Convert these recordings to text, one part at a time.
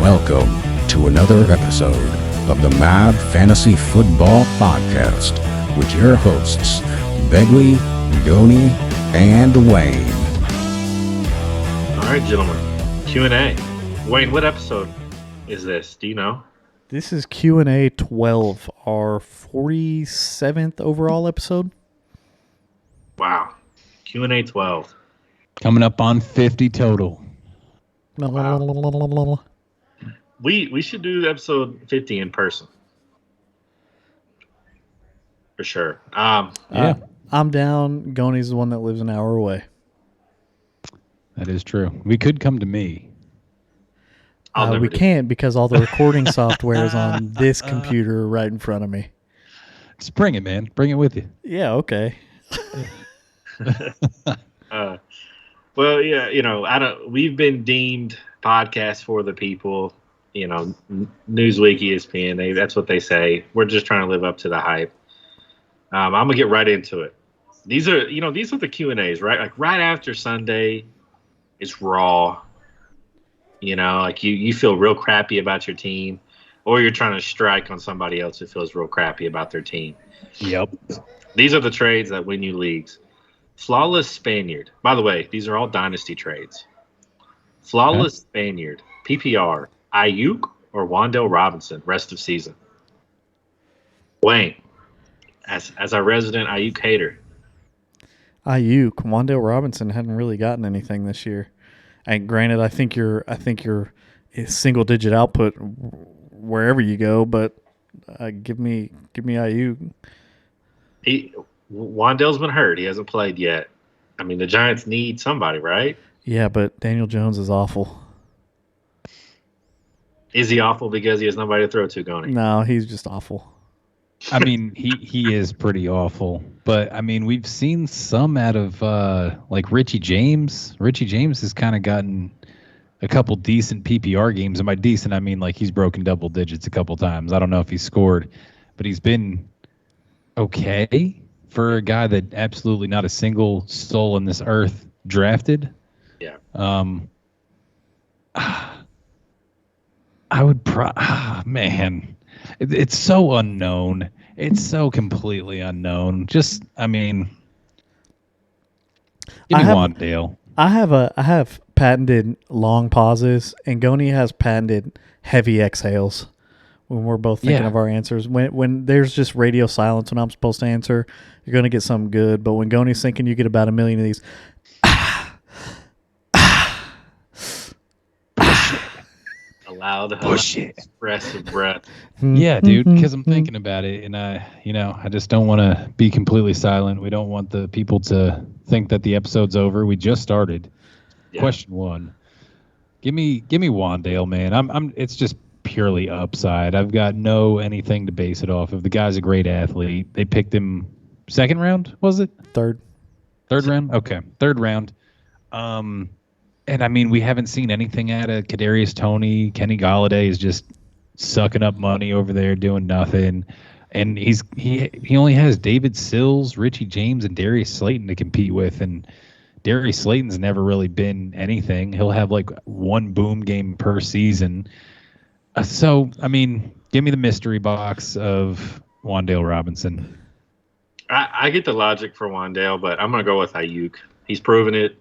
welcome to another episode of the Mad Fantasy Football Podcast with your hosts, Begley, Goni, and Wayne. All right, gentlemen, Q&A. Wayne, what episode is this? Do you know? This is Q&A 12, our 47th overall episode. Wow, Q&A 12. Coming up on 50 total. Wow. We should do episode 50 in person. For sure. Yeah. I'm down. Goni's the one that lives an hour away. That is true. We could come to me. We can't because all the recording software is on this computer right in front of me. Just bring it, man. Bring it with you. Yeah, okay. Well, yeah, we've been deemed podcast for the people. Newsweek, ESPN, that's what they say. We're just trying to live up to the hype. I'm gonna get right into it. These are the Q&As, right? Like right after Sunday, it's raw. Like you feel real crappy about your team, or you're trying to strike on somebody else who feels real crappy about their team. Yep. These are the trades that win you leagues. Flawless Spaniard. By the way, these are all dynasty trades. Flawless Spaniard, PPR, Ayuk or Wan'Dale Robinson, rest of season. Wayne, as our resident Ayuk hater. Ayuk, Wan'Dale Robinson hadn't really gotten anything this year. And granted, I think you're single digit output wherever you go, but give me Ayuk. Wan'Dale's been hurt. He hasn't played yet. I mean, the Giants need somebody, right? Yeah, but Daniel Jones is awful. Is he awful because he has nobody to throw to, Goni? No, he's just awful. I mean, he is pretty awful. But, I mean, we've seen some out of, like, Richie James. Richie James has kind of gotten a couple decent PPR games. And by decent, I mean, like, he's broken double digits a couple times. I don't know if he scored. But he's been okay for a guy that absolutely not a single soul on this earth drafted. Yeah. I would man, it's so unknown. It's so completely unknown. Just, I mean, give me Wan'Dale. I have patented long pauses, and Goni has patented heavy exhales when we're both thinking of our answers. When there's just radio silence when I'm supposed to answer, you're going to get something good. But when Goni's thinking, you get about a million of these. Loud, expressive breath. Yeah, dude, because I'm thinking about it, and I just don't want to be completely silent. We don't want the people to think that the episode's over. We just started. Yeah. Question 1. Give me Wan'Dale, man. It's just purely upside. I've got anything to base it off of. The guy's a great athlete. They picked him second round, was it? Third round? Okay. Third round. And, I mean, we haven't seen anything out of Kadarius Toney. Kenny Golladay is just sucking up money over there, doing nothing. And he only has David Sills, Richie James, and Darius Slayton to compete with. And Darius Slayton's never really been anything. He'll have, like, one boom game per season. So, I mean, give me the mystery box of Wan'Dale Robinson. I get the logic for Wan'Dale, but I'm going to go with Ayuk. He's proven it.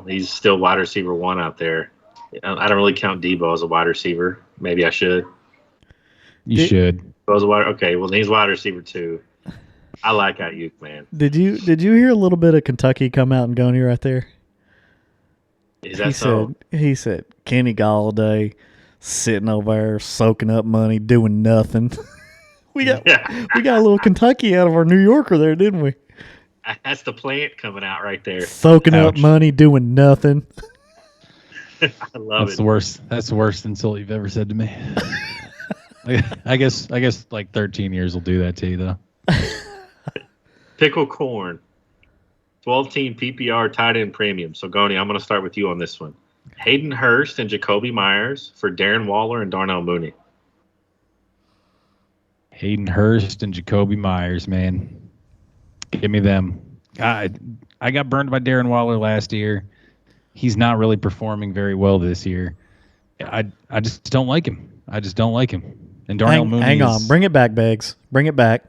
He's still wide receiver 1 out there. I don't really count Debo as a wide receiver. Maybe I should. You should. Okay, well, he's wide receiver 2. I like Ayuk, man. Did you hear a little bit of Kentucky come out and Goni right there? Is that so? He said Kenny Golladay sitting over there soaking up money, doing nothing. we got a little Kentucky out of our New Yorker there, didn't we? That's the plant coming out right there. Soaking up money, doing nothing. I love it. That's the worst insult you've ever said to me. I guess like 13 years will do that to you, though. Pickle corn. 12-team PPR tight end premium. So, Goni, I'm going to start with you on this one. Hayden Hurst and Jacoby Myers for Darren Waller and Darnell Mooney. Hayden Hurst and Jacoby Myers, man. Give me them. I got burned by Darren Waller last year. He's not really performing very well this year. I just don't like him. I just don't like him. And Darnell Mooney hang on. Bring it back, Beggs. Bring it back.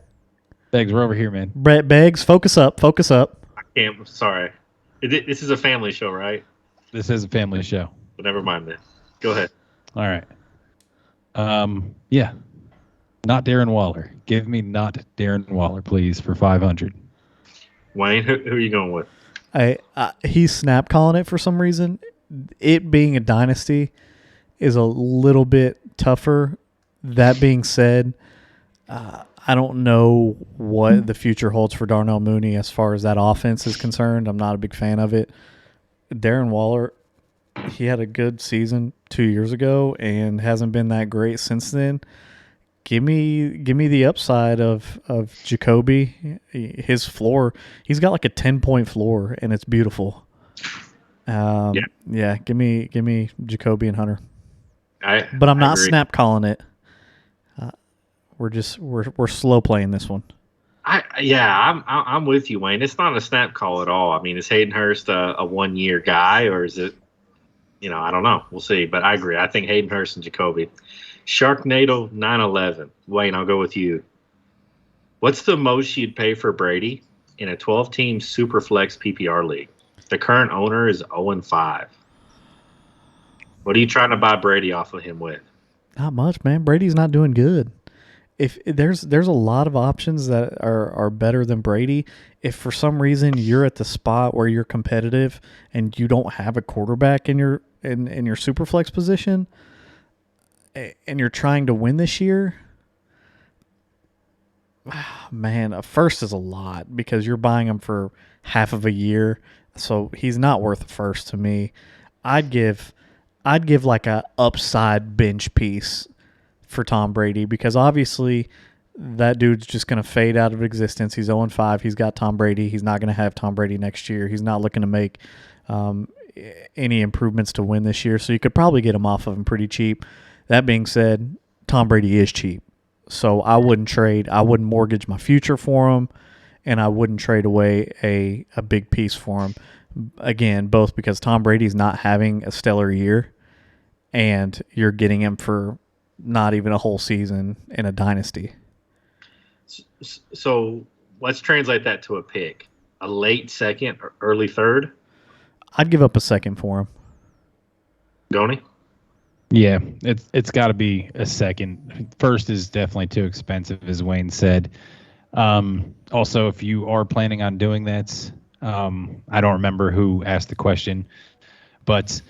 Beggs, we're over here, man. Beggs, focus up. Focus up. I can't. I'm sorry. This is a family show, right? This is a family show. But never mind then. Go ahead. All right. Yeah. Not Darren Waller. Give me not Darren Waller, please, for 500. Wayne, who are you going with? He's snap calling it for some reason. It being a dynasty is a little bit tougher. That being said, I don't know what the future holds for Darnell Mooney as far as that offense is concerned. I'm not a big fan of it. Darren Waller, he had a good season 2 years ago and hasn't been that great since then. Give me the upside of Jacoby. His floor, he's got like a 10-point floor, and it's beautiful. Yeah. Give me Jacoby and Hunter. But I'm not snap calling it. We're slow playing this one. I'm with you, Wayne. It's not a snap call at all. I mean, is Hayden Hurst a 1 year guy, or is it? I don't know. We'll see. But I agree. I think Hayden Hurst and Jacoby. Sharknado 911. Wayne, I'll go with you. What's the most you'd pay for Brady in a 12-team Superflex PPR league? The current owner is 0-5. What are you trying to buy Brady off of him with? Not much, man. Brady's not doing good. If there's a lot of options that are better than Brady. If for some reason you're at the spot where you're competitive and you don't have a quarterback in your Superflex position, and you're trying to win this year, man, a first is a lot because you're buying him for half of a year. So he's not worth a first to me. I'd give like a upside bench piece for Tom Brady because obviously that dude's just going to fade out of existence. He's 0-5. He's got Tom Brady. He's not going to have Tom Brady next year. He's not looking to make any improvements to win this year. So you could probably get him off of him pretty cheap. That being said, Tom Brady is cheap. So I wouldn't trade. I wouldn't mortgage my future for him, and I wouldn't trade away a big piece for him. Again, both because Tom Brady's not having a stellar year, and you're getting him for not even a whole season in a dynasty. So let's translate that to a pick. A late second or early third? I'd give up a second for him. Goni? Yeah, it's got to be a second. First is definitely too expensive, as Wayne said. Also, if you are planning on doing that, I don't remember who asked the question, but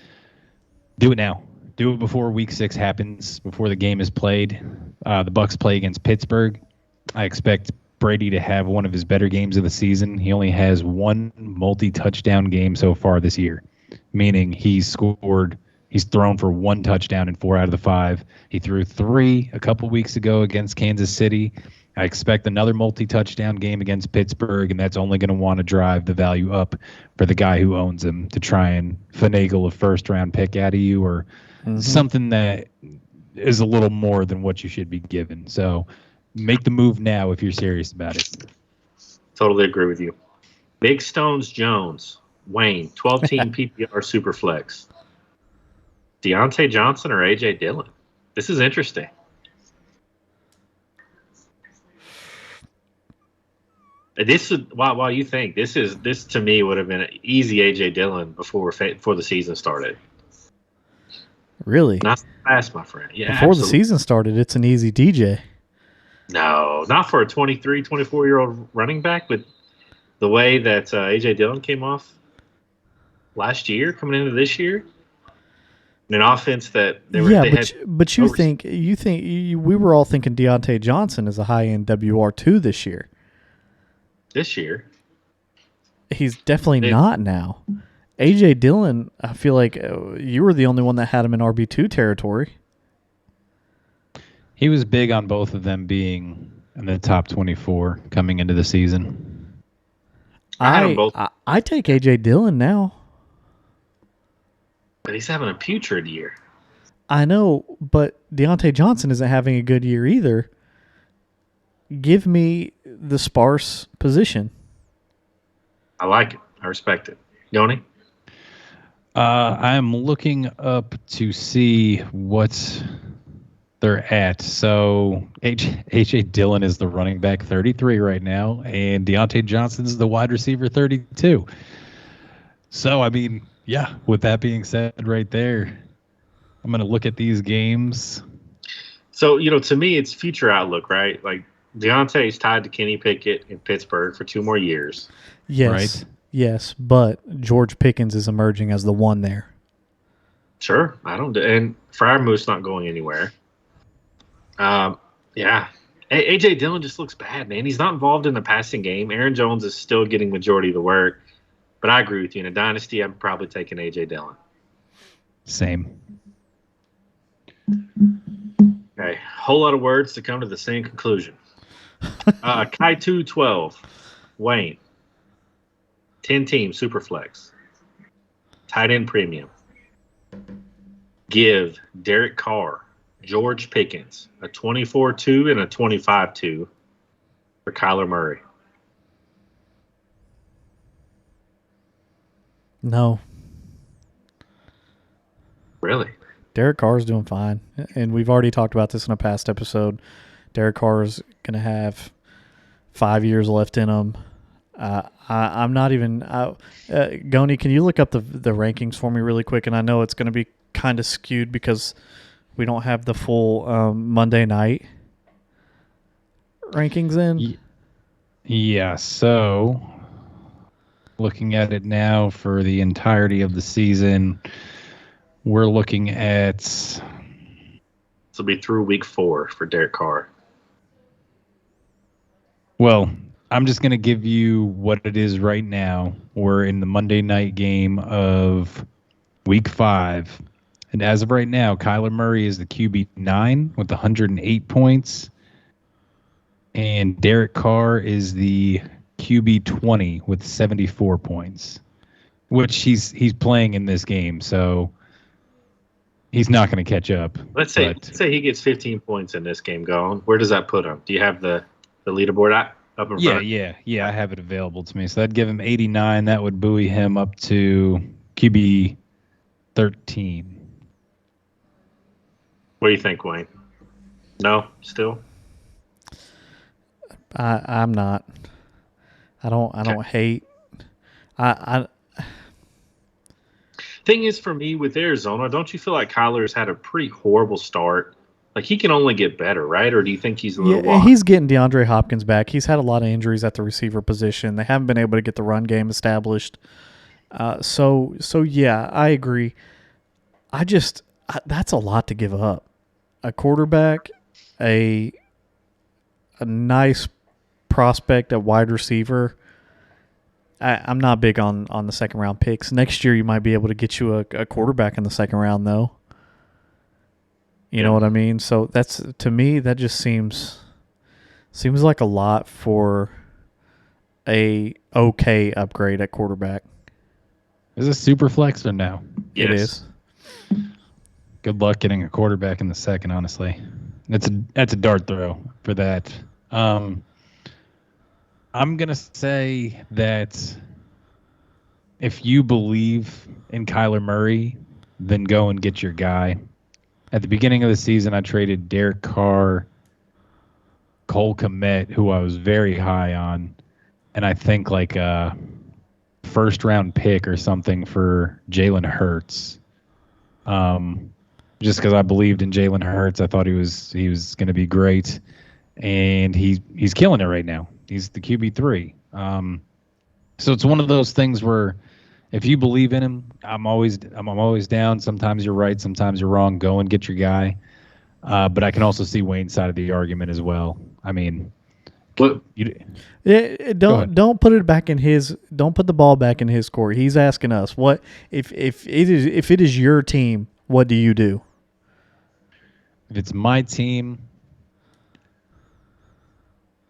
do it now. Do it before Week 6 happens, before the game is played. The Bucs play against Pittsburgh. I expect Brady to have one of his better games of the season. He only has one multi-touchdown game so far this year, meaning he's thrown for 1 touchdown in 4 out of the 5. He threw 3 a couple weeks ago against Kansas City. I expect another multi-touchdown game against Pittsburgh, and that's only going to want to drive the value up for the guy who owns him to try and finagle a first-round pick out of you or something that is a little more than what you should be given. So make the move now if you're serious about it. Totally agree with you. Big Stones Jones, Wayne, 12-team PPR Superflex. Deontay Johnson or A.J. Dillon? This is interesting. This is while you think this to me would have been an easy A.J. Dillon before the season started. Really? Not fast, my friend. Yeah, before absolutely. The season started, it's an easy DJ. No, not for a 23, 24-year-old running back with the way that A.J. Dillon came off last year, coming into this year. An offense that we were all thinking Deontay Johnson is a high-end WR2 this year. This year? He's definitely not now. A.J. Dillon, I feel like you were the only one that had him in RB2 territory. He was big on both of them being in the top 24 coming into the season. I take A.J. Dillon now. But he's having a putrid year. I know, but Deontay Johnson isn't having a good year either. Give me the sparse position. I like it. I respect it. Yoni? I'm looking up to see what they're at. So H.A. Dillon is the running back 33 right now, and Deontay Johnson's the wide receiver 32. So, I mean, yeah, with that being said right there, I'm going to look at these games. So, to me, it's future outlook, right? Like, Deontay's tied to Kenny Pickett in Pittsburgh for 2 more years. Yes. Right? Yes, but George Pickens is emerging as the one there. Sure. And Freiermuth's not going anywhere. Yeah. A.J. Dillon just looks bad, man. He's not involved in the passing game. Aaron Jones is still getting majority of the work. But I agree with you. In a dynasty, I'm probably taking A.J. Dillon. Same. Okay. Whole lot of words to come to the same conclusion. Kai 212. Wayne. 10-team Superflex. Tight end premium. Give Derek Carr, George Pickens, a 24-2 and a 25-2 for Kyler Murray. No. Really? Derek Carr's doing fine. And we've already talked about this in a past episode. Derek Carr is going to have 5 years left in him. I'm not even Goni, can you look up the rankings for me really quick? And I know it's going to be kind of skewed because we don't have the full Monday night rankings in. Yeah, so looking at it now for the entirety of the season, we're looking at... This will be through week 4 for Derek Carr. Well, I'm just going to give you what it is right now. We're in the Monday night game of week 5. And as of right now, Kyler Murray is the QB 9 with 108 points. And Derek Carr is the QB 20 with 74 points, which he's playing in this game. So he's not going to catch up. Let's say he gets 15 points in this game going. Where does that put him? Do you have the leaderboard up in front? Yeah. I have it available to me. So that'd give him 89. That would buoy him up to QB 13. What do you think, Wayne? No, still. I'm not. I don't hate. Thing is, for me with Arizona, don't you feel like Kyler's had a pretty horrible start? Like, he can only get better, right? Or do you think he's a little lost? He's getting DeAndre Hopkins back. He's had a lot of injuries at the receiver position. They haven't been able to get the run game established. So yeah, I agree. That's a lot to give up. A quarterback, a nice prospect at wide receiver. I'm not big on the second round picks. Next year, you might be able to get you a quarterback in the second round, though. You know what I mean? So that's, to me, that just seems like a lot for a okay upgrade at quarterback. Is this super flex or no? Yes. It is. Good luck getting a quarterback in the second, honestly. That's a dart throw for that. I'm going to say that if you believe in Kyler Murray, then go and get your guy. At the beginning of the season, I traded Derek Carr, Cole Kmet, who I was very high on, and I think like a first-round pick or something for Jalen Hurts. Just because I believed in Jalen Hurts, I thought he was going to be great, and he's killing it right now. He's the QB3. So it's one of those things where if you believe in him, I'm always down. Sometimes you're right, sometimes you're wrong. Go and get your guy. But I can also see Wayne's side of the argument as well. I mean, don't put it back in his. Don't put the ball back in his court. He's asking us what if it is your team. What do you do? If it's my team,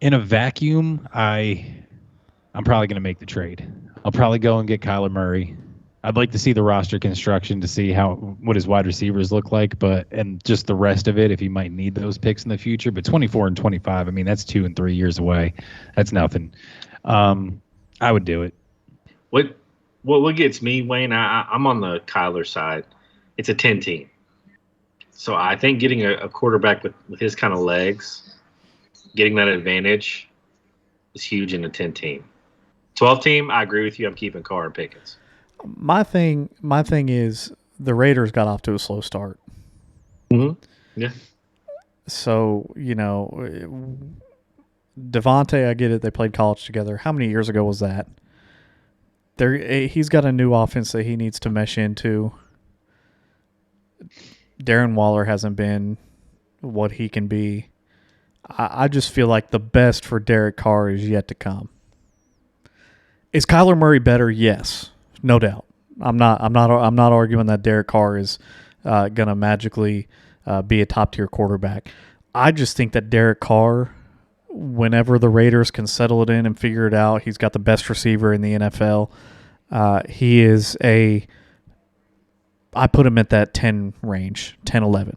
in a vacuum, I'm probably going to make the trade. I'll probably go and get Kyler Murray. I'd like to see the roster construction to see what his wide receivers look like, and just the rest of it if he might need those picks in the future. But 24 and 25, I mean, that's 2 and 3 years away. That's nothing. I would do it. what gets me, Wayne, I'm on the Kyler side. It's a 10 team. So I think getting a quarterback with his kind of legs, getting that advantage is huge in a 10 team. 12 team, I agree with you. I'm keeping Carr and Pickens. My thing is the Raiders got off to a slow start. Mm-hmm. Yeah. So, Devontae, I get it. They played college together. How many years ago was that? He's got a new offense that he needs to mesh into. Darren Waller hasn't been what he can be. I just feel like the best for Derek Carr is yet to come. Is Kyler Murray better? Yes, no doubt. I'm not arguing that Derek Carr is gonna magically be a top tier quarterback. I just think that Derek Carr, whenever the Raiders can settle it in and figure it out, he's got the best receiver in the NFL. He is I put him at that 10 range, 10, 11.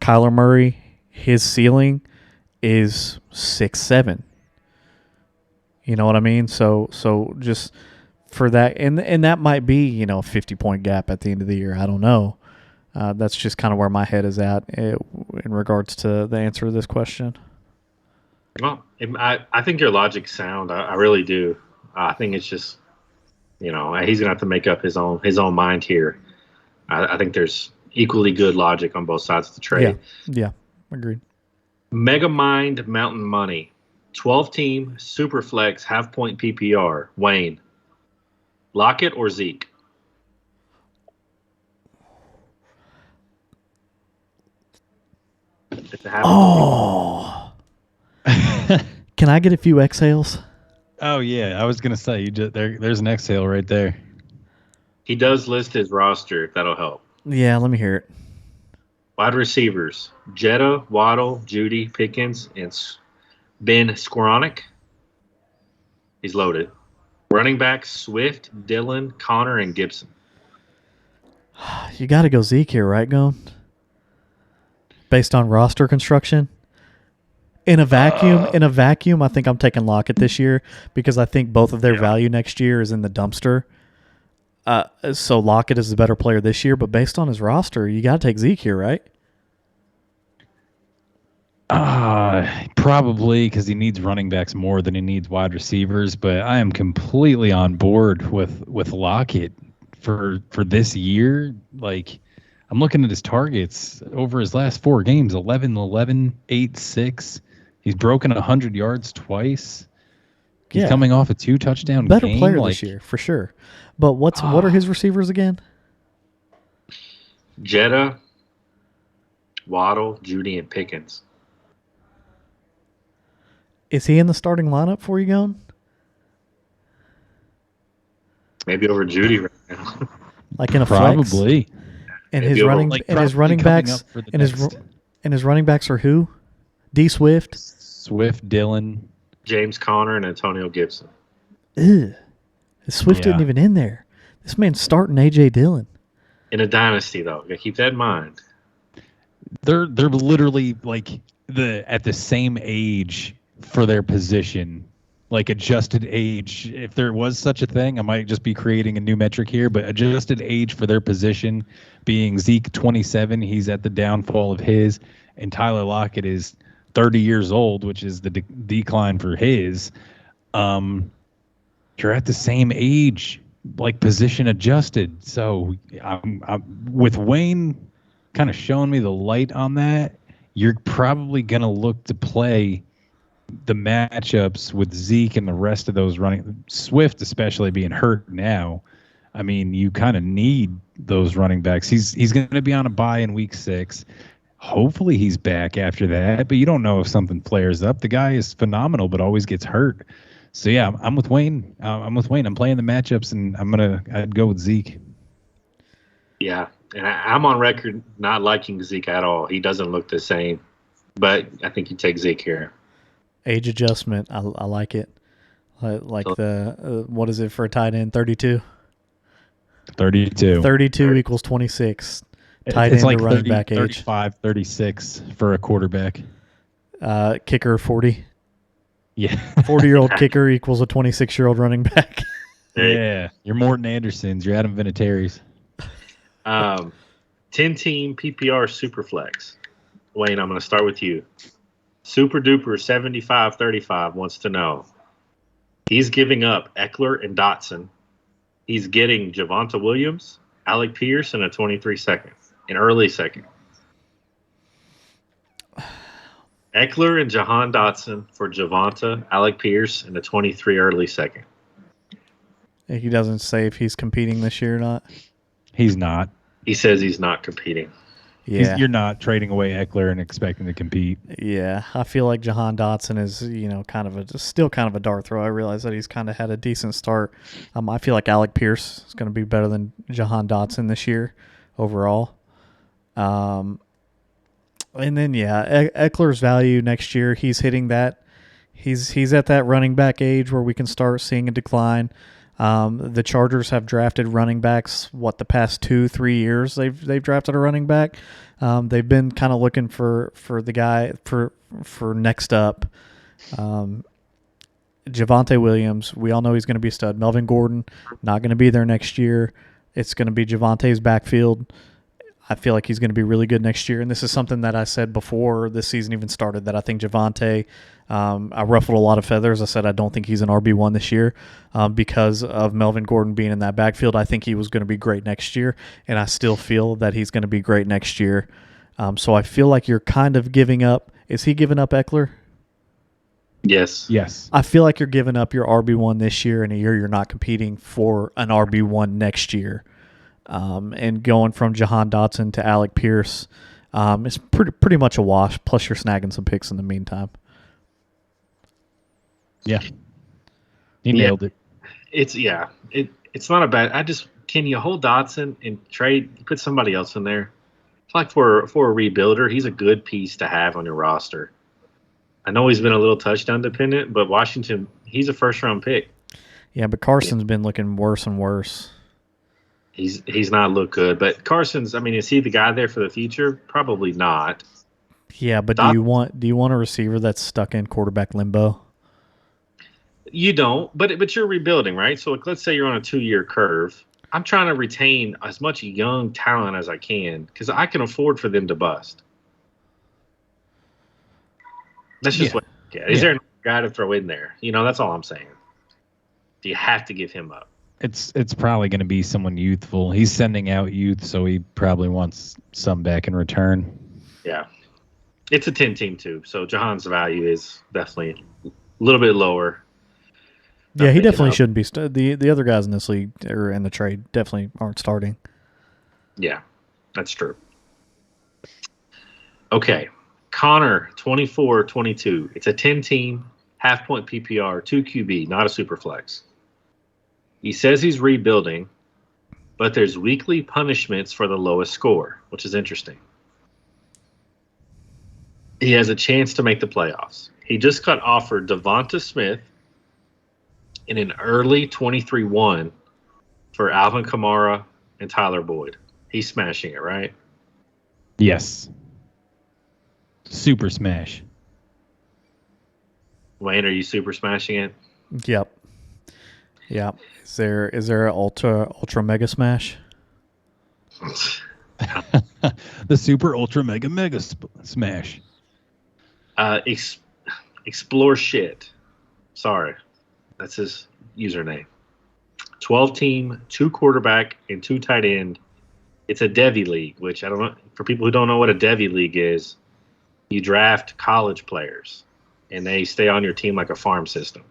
Kyler Murray, his ceiling is 6, 7. You know what I mean? So just for that, and that might be, a 50-point gap at the end of the year. I don't know. That's just kind of where my head is at in regards to the answer to this question. Well, I think your logic's sound. I really do. I think it's just, he's gonna have to make up his own mind here. I think there's equally good logic on both sides of the trade. Yeah, agreed. Mega Mind Mountain Money, 12-team Superflex half-point PPR. Wayne, Lockett or Zeke? It's a half. Can I get a few exhales? Oh yeah, I was gonna say there's an exhale right there. He does list his roster, if that'll help. Yeah, let me hear it. Wide receivers: Jetta, Waddle, Judy, Pickens, and Ben Skowronek. He's loaded. Running backs: Swift, Dillon, Connor, and Gibson. You got to go Zeke here, right, Gone? Based on roster construction. In a vacuum, I think I'm taking Lockett this year because I think both of their value next year is in the dumpster. So Lockett is the better player this year, but based on his roster, you got to take Zeke here, right? Probably because he needs running backs more than he needs wide receivers. But I am completely on board with Lockett for this year. Like, I'm looking at his targets over his last 4 games: 11-11, 8-6. He's broken 100 yards twice. He's coming off a 2-touchdown better game. Player this year for sure. But what are his receivers again? Jetta, Waddle, Judy, and Pickens. Is he in the starting lineup for you, Gone? Maybe over Judy right now. Like in a probably. Flex? And his running backs are who? D Swift, Dillon, James Conner, and Antonio Gibson. Ugh. Swift isn't even in there. This man's starting AJ Dillon. In a dynasty, though, gotta keep that in mind. They're literally like at the same age for their position, like adjusted age. If there was such a thing, I might just be creating a new metric here, but adjusted age for their position being Zeke 27, he's at the downfall of his, and Tyler Lockett is 30 years old, which is the decline for his. You're at the same age, like position adjusted. So I'm with Wayne kind of showing me the light on that. You're probably going to look to play the matchups with Zeke and the rest of those running, Swift especially being hurt now. I mean, you kind of need those running backs. He's going to be on a bye in week 6. Hopefully he's back after that, but you don't know if something flares up. The guy is phenomenal, but always gets hurt. So yeah, I'm with Wayne. I'm playing the matchups, and I'd go with Zeke. Yeah, and I'm on record not liking Zeke at all. He doesn't look the same, but I think you take Zeke here. Age adjustment, I like it. Like the what is it for a tight end? 32. 32 equals 26. Tight end like to running back age. 35, 36 for a quarterback. Kicker 40. Yeah. 40-year-old kicker equals a 26-year-old running back. Yeah, you're Morton Andersons. You're Adam Vinatieri's. 10-team PPR Superflex. Wayne, I'm going to start with you. Super Duper 7535 wants to know. He's giving up Eckler and Dotson. He's getting Javonte Williams, Alec Pierce, and a 23 second, an early second. Eckler and Jahan Dotson for Javonte, Alec Pierce, and a 23 early second. He doesn't say if he's competing this year or not. He's not. He says he's not competing. Yeah, You're not trading away Eckler and expecting to compete. Yeah, I feel like Jahan Dotson is, still kind of a dart throw. I realize that he's kind of had a decent start. I feel like Alec Pierce is going to be better than Jahan Dotson this year overall. And then Eckler's value next year, he's hitting that. He's at that running back age where we can start seeing a decline. The Chargers have drafted running backs. The past 2-3 years they've drafted a running back. They've been kind of looking for the guy for next up. Javonte Williams, we all know he's going to be a stud. Melvin Gordon, not going to be there next year. It's going to be Javonte's backfield. I feel like he's going to be really good next year. And this is something that I said before this season even started, that I think Javonte, I ruffled a lot of feathers. I said I don't think he's an RB1 this year because of Melvin Gordon being in that backfield. I think he was going to be great next year, and I still feel that he's going to be great next year. So I feel like you're kind of giving up. Is he giving up Eckler? Yes. I feel like you're giving up your RB1 this year in a year you're not competing for an RB1 next year. And going from Jahan Dotson to Alec Pierce is pretty much a wash, plus you're snagging some picks in the meantime. Yeah. He nailed it. It's not a bad. Can you hold Dotson and put somebody else in there? It's like for a rebuilder, he's a good piece to have on your roster. I know he's been a little touchdown dependent, but Washington, he's a first round pick. Yeah, but Carson's been looking worse and worse. He's not looked good, but Carson's. I mean, is he the guy there for the future? Probably not. Yeah, but do you want a receiver that's stuck in quarterback limbo? You don't, but you're rebuilding, right? So let's say you're on a 2-year curve. I'm trying to retain as much young talent as I can because I can afford for them to bust. That's just what. Yeah. Is there a guy to throw in there? That's all I'm saying. Do you have to give him up? It's probably going to be someone youthful. He's sending out youth, so he probably wants some back in return. Yeah. It's a 10-team too, so Jahan's value is definitely a little bit lower. Yeah, he definitely shouldn't be. The other guys in this league or in the trade definitely aren't starting. Yeah, that's true. Okay. Connor, 24-22. It's a 10-team, half-point PPR, 2 QB, not a super flex. He says he's rebuilding, but there's weekly punishments for the lowest score, which is interesting. He has a chance to make the playoffs. He just got offered Devonta Smith in an early 23-1 for Alvin Kamara and Tyler Boyd. He's smashing it, right? Yes. Super smash. Wayne, are you super smashing it? Yep. Yeah. Is there an ultra mega smash? The super ultra mega smash. Explore shit. Sorry, that's his username. 12-team, 2 quarterback and 2 tight end. It's a Devy league, which I don't know. For people who don't know what a Devy league is, you draft college players and they stay on your team like a farm system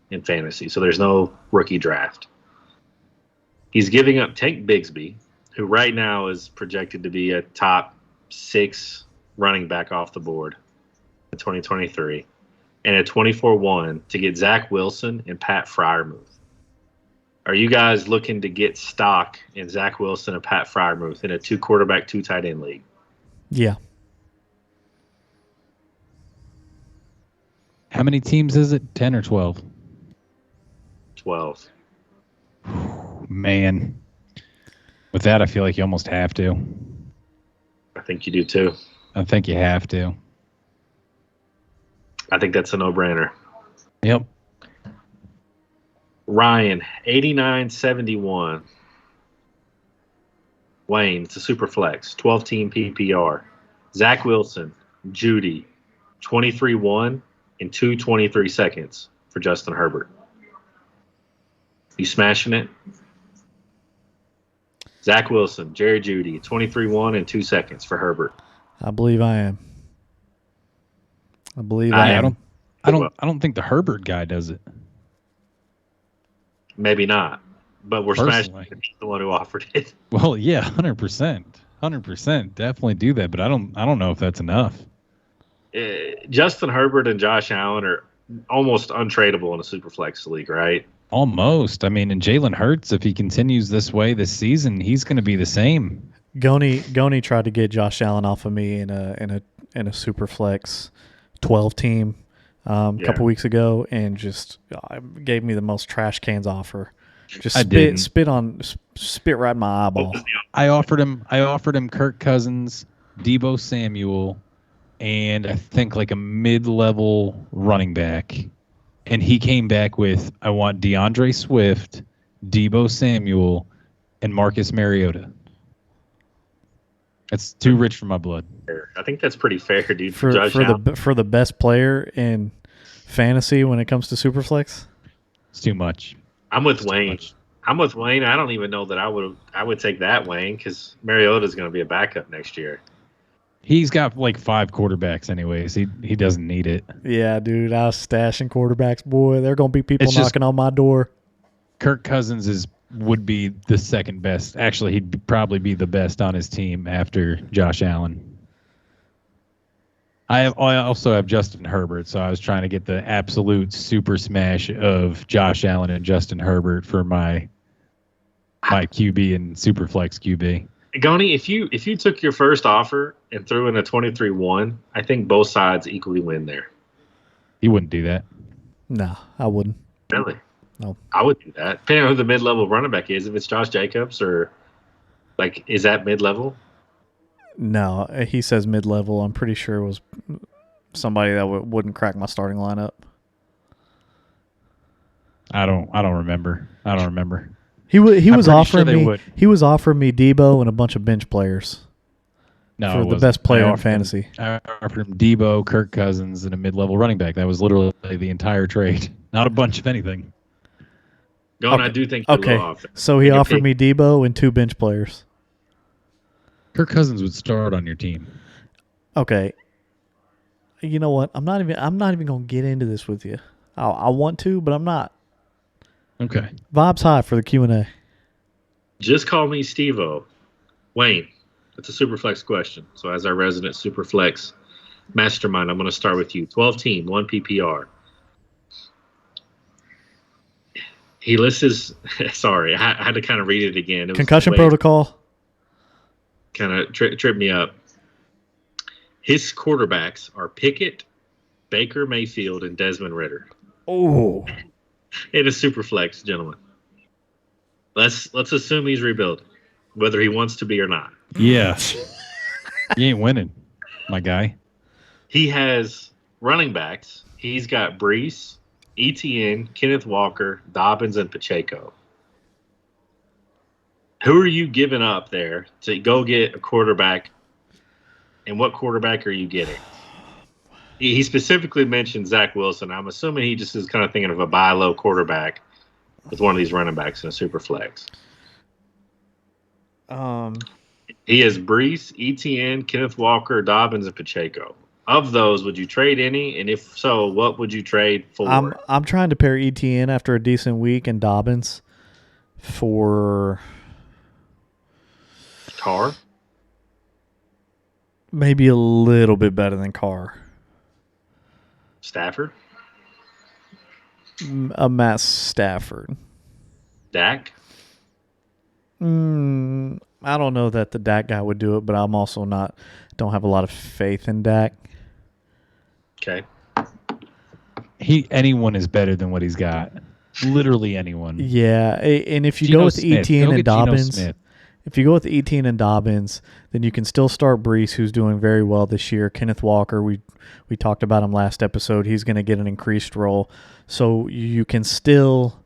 in fantasy. So there's no rookie draft. He's giving up Tank Bigsby, who right now is projected to be a top 6 running back off the board in 2023, and a 24-1 to get Zach Wilson and Pat Freiermuth. Are you guys looking to get stock in Zach Wilson and Pat Freiermuth in a 2 quarterback, 2 tight end league? Yeah. How many teams is it? 10 or 12? 12. Man. With that, I feel like you almost have to. I think you do too. I think you have to. I think that's a no-brainer. Yep. Ryan, 89.71. Wayne, it's a super flex, 12-team PPR. Zach Wilson, Judy, 23-1 and 2:23 seconds for Justin Herbert. You smashing it? Zach Wilson, Jerry Judy, 23-1 and 2 seconds for Herbert. I believe I am. I believe I am. I don't think the Herbert guy does it. Maybe not, but we're Personally. smashing the one who offered it. Well, yeah, 100%. 100%. Definitely do that, but I don't know if that's enough. Justin Herbert and Josh Allen are almost untradeable in a Superflex league, right? Almost. I mean, and Jalen Hurts, if he continues this way this season, he's going to be the same. Goni tried to get Josh Allen off of me in a Superflex 12-team a couple weeks ago, and just gave me the most trash cans offer. Just spit right in my eyeball. I offered him Kirk Cousins, Deebo Samuel, and I think like a mid-level running back. And he came back with, I want DeAndre Swift, Deebo Samuel, and Marcus Mariota. That's too rich for my blood. I think that's pretty fair, dude. For the best player in fantasy when it comes to Superflex? It's too much. I'm with Wayne. I don't even know that I would take that, Wayne, because Mariota's going to be a backup next year. He's got like 5 quarterbacks anyways. He doesn't need it. Yeah, dude. I was stashing quarterbacks. Boy, there are going to be people knocking on my door. Kirk Cousins would be the second best. Actually, he'd probably be the best on his team after Josh Allen. I also have Justin Herbert, so I was trying to get the absolute super smash of Josh Allen and Justin Herbert for my QB and Superflex QB. Goni, if you took your first offer and threw in a 23-1, I think both sides equally win there. He wouldn't do that. No, I wouldn't. Really? No. I would do that. Depending on who the mid-level running back is. If it's Josh Jacobs or, is that mid-level? No, he says mid-level. I'm pretty sure it was somebody that wouldn't crack my starting lineup. I don't remember. He was offering sure me. He was offering me Deebo and a bunch of bench players. No, for the best player in fantasy. I offered him Deebo, Kirk Cousins, and a mid-level running back. That was literally the entire trade. Not a bunch of anything. Goni, I do think you're a little off there. So he offered me Deebo and 2 bench players. Kirk Cousins would start on your team. Okay. You know what? I'm not even going to get into this with you. I want to, but I'm not. Okay. Vibes high for the Q&A. Just call me Steve-O. Wayne, it's a Superflex question. So as our resident Superflex mastermind, I'm going to start with you. 12-team, 1 PPR. He lists his – sorry, I had to kind of read it again. Concussion protocol. Kind of tripped me up. His quarterbacks are Pickett, Baker Mayfield, and Desmond Ridder. Oh. In a Superflex, gentlemen. Let's assume he's rebuilding, whether he wants to be or not. Yeah. You ain't winning, my guy. He has running backs. He's got Brees, ETN, Kenneth Walker, Dobbins, and Pacheco. Who are you giving up there to go get a quarterback, and what quarterback are you getting? He specifically mentioned Zach Wilson. I'm assuming he just is kind of thinking of a buy low quarterback with one of these running backs in a super flex. He has Brees, ETN, Kenneth Walker, Dobbins, and Pacheco. Of those, would you trade any? And if so, what would you trade for? I'm trying to pair ETN after a decent week and Dobbins for Carr. Maybe a little bit better than Carr. Stafford? Matt Stafford. Dak? I don't know that the Dak guy would do it, but I'm also don't have a lot of faith in Dak. Okay. Anyone is better than what he's got. Literally anyone. Yeah, and if you Geno go with Smith. ETN Go and get Geno Dobbins, Smith. if you go with ETN and Dobbins, then you can still start Brees, who's doing very well this year. Kenneth Walker, we talked about him last episode. He's going to get an increased role. So you can still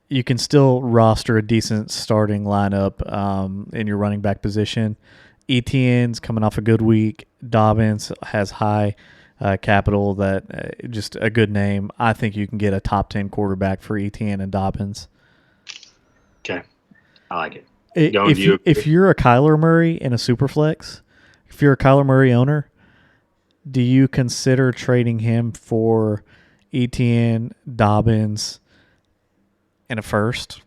you can still roster a decent starting lineup in your running back position. Etienne's coming off a good week. Dobbins has high capital, that just a good name. I think you can get a top 10 quarterback for Etienne and Dobbins. Okay. I like it. If you're a Kyler Murray in a Superflex, if you're a Kyler Murray owner, do you consider trading him for Etienne, Dobbins, and a first?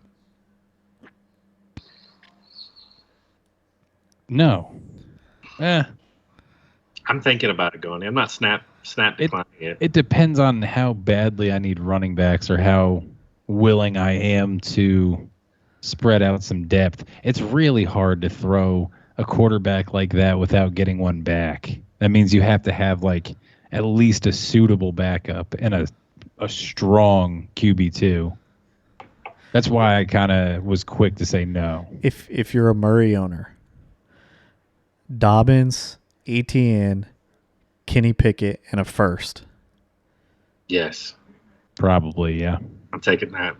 No. I'm thinking about it going. I'm not snap declining it. It depends on how badly I need running backs or how willing I am to spread out some depth. It's really hard to throw a quarterback like that without getting one back. That means you have to have like at least a suitable backup and a strong QB2. That's why I kind of was quick to say no. If you're a Murray owner, Dobbins, Etienne, Kenny Pickett, and a first. Yes. Probably, yeah. I'm taking that.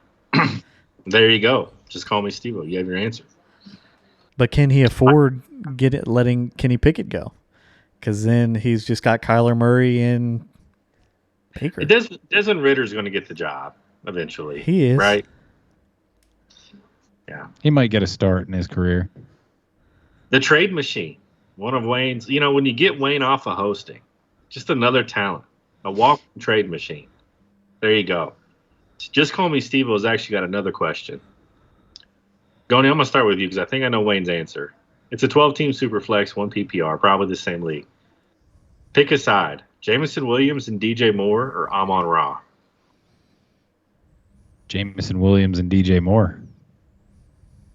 There you go. Just call me Steve-O. You have your answer. But can he afford letting Kenny Pickett go? Because then he's just got Kyler Murray and Baker. Desmond Ritter's going to get the job eventually. He is. Right? Yeah. He might get a start in his career. The trade machine. One of Wayne's. When you get Wayne off of hosting, just another talent. A walk-in trade machine. There you go. Just call me Steve-O has actually got another question. Goni, I'm going to start with you because I think I know Wayne's answer. It's a 12-team Superflex, 1 PPR, probably the same league. Pick a side. Jameson Williams and DJ Moore or Amon-Ra? Jameson Williams and DJ Moore.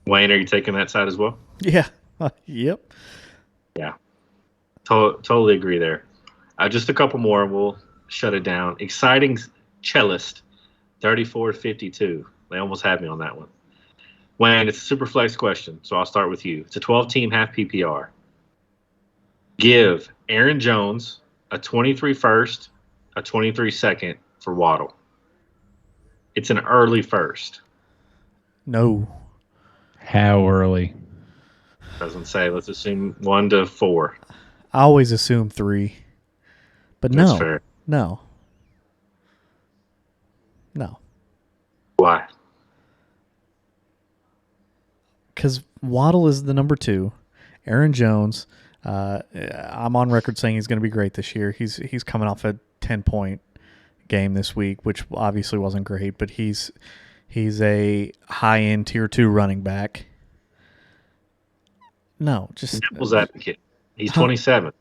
Wayne, are you taking that side as well? Yeah. Yep. Yeah. Totally agree there. Just a couple more and we'll shut it down. Exciting cellist, 34-52. They almost had me on that one. Wayne, it's a super flex question, so I'll start with you. It's a 12-team half PPR. Give Aaron Jones a 23 first, a 23 second for Waddle. It's an early first. No. How early? Doesn't say. Let's assume 1 to 4. I always assume 3. But That's no. fair. No. Why? Because Waddle is the number 2. Aaron Jones, I'm on record saying he's going to be great this year. He's coming off a 10-point game this week, which obviously wasn't great, but he's a high-end tier 2 running back. No, just devil's advocate. He's 27.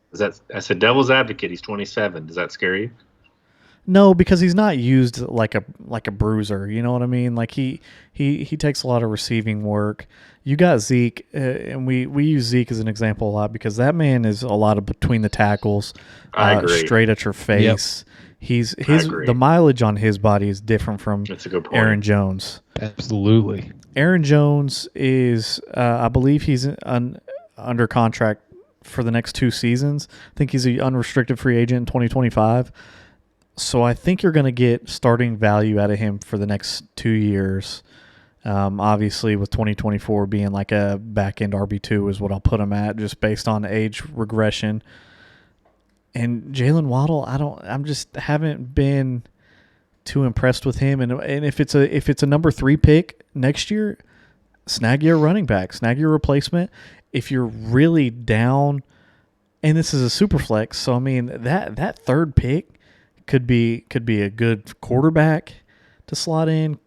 I said devil's advocate. He's 27. Does that scare you? No, because he's not used like a bruiser. You know what I mean? Like he takes a lot of receiving work. You got Zeke, and we use Zeke as an example a lot because that man is a lot of between the tackles, I agree. Straight at your face. Yep. The mileage on his body is different from That's a good point. Aaron Jones. Absolutely. Aaron Jones is, I believe he's under contract for the next 2 seasons. I think he's an unrestricted free agent in 2025. So I think you're going to get starting value out of him for the next 2 years. Obviously, with 2024 being like a back-end RB2 is what I'll put him at, just based on age regression. And Jalen Waddle, haven't been too impressed with him. And if it's a number 3 pick next year, snag your running back, snag your replacement. If you're really down, and this is a super flex, so I mean that third pick could be a good quarterback to slot in,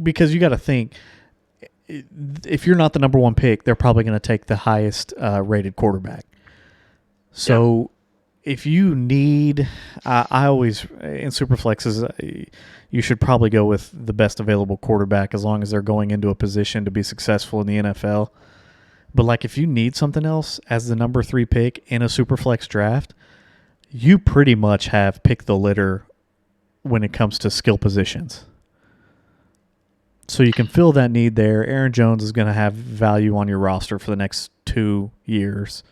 because you got to think, if you're not the number 1 pick, they're probably going to take the highest rated quarterback. So if you need, I always in super flexes, you should probably go with the best available quarterback as long as they're going into a position to be successful in the NFL. But like if you need something else as the number 3 pick in a super flex draft, you pretty much have picked the litter when it comes to skill positions. So you can fill that need there. Aaron Jones is going to have value on your roster for the next 2 years.